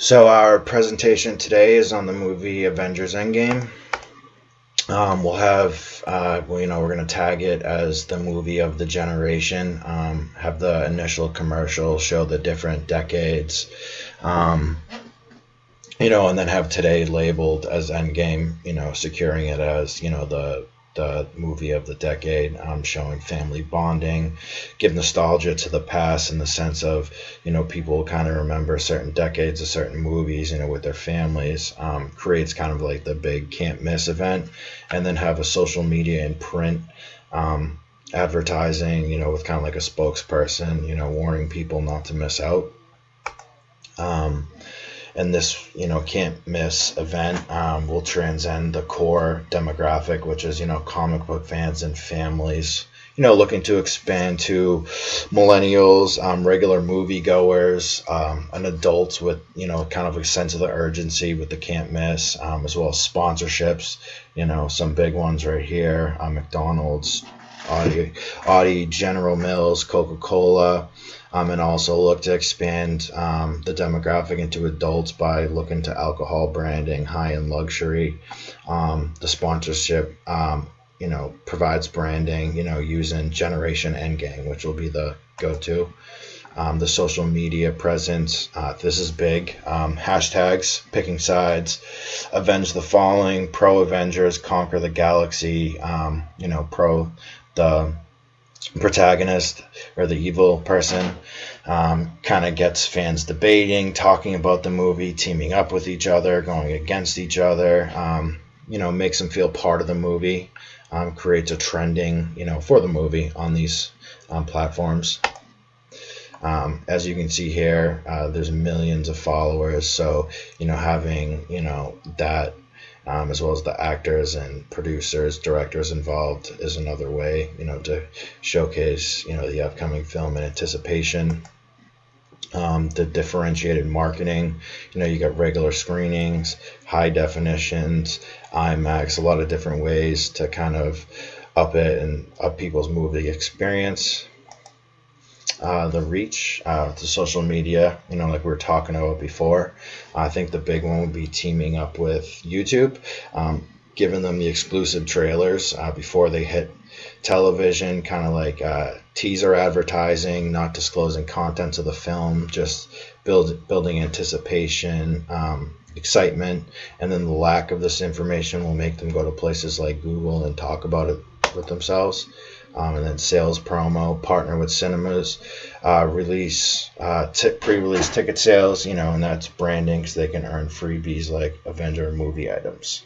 So our presentation today is on the movie Avengers Endgame. We'll have, we're going to tag it as the movie of the generation. Have the initial commercial show the different decades, um, and then have today labeled as Endgame. Securing it as the movie of the decade, showing family bonding, give nostalgia to the past in the sense of, people kind of remember certain decades of certain movies, with their families, creates kind of like the big can't miss event, and then have a social media and print advertising, with kind of like a spokesperson, warning people not to miss out. And this can't miss event will transcend the core demographic, which is comic book fans and families, looking to expand to millennials, regular moviegoers, and adults with kind of a sense of the urgency with the can't miss, as well as sponsorships. Some big ones right here: McDonald's, Audi, General Mills, Coca-Cola. And also look to expand the demographic into adults by looking to alcohol branding, high-end luxury. The sponsorship, provides branding, using Generation Endgame, which will be the go-to. The social media presence, this is big. Hashtags, picking sides, avenge the falling, pro Avengers, conquer the galaxy, pro the protagonist or the evil person, kind of gets fans debating, talking about the movie, teaming up with each other, going against each other, makes them feel part of the movie, creates a trending, for the movie on these platforms. As you can see here, there's millions of followers, so having that, as well as the actors and producers, directors involved, is another way, to showcase, the upcoming film in anticipation. The differentiated marketing, you got regular screenings, high definitions, IMAX, a lot of different ways to kind of up it and up people's movie experience. The reach to social media, like we were talking about before. I think the big one would be teaming up with YouTube, giving them the exclusive trailers before they hit television, kind of like teaser advertising, not disclosing contents of the film, just building anticipation, excitement, and then the lack of this information will make them go to places like Google and talk about it with themselves. And then sales promo, partner with cinemas, release, pre-release ticket sales, and that's branding because they can earn freebies like Avenger movie items.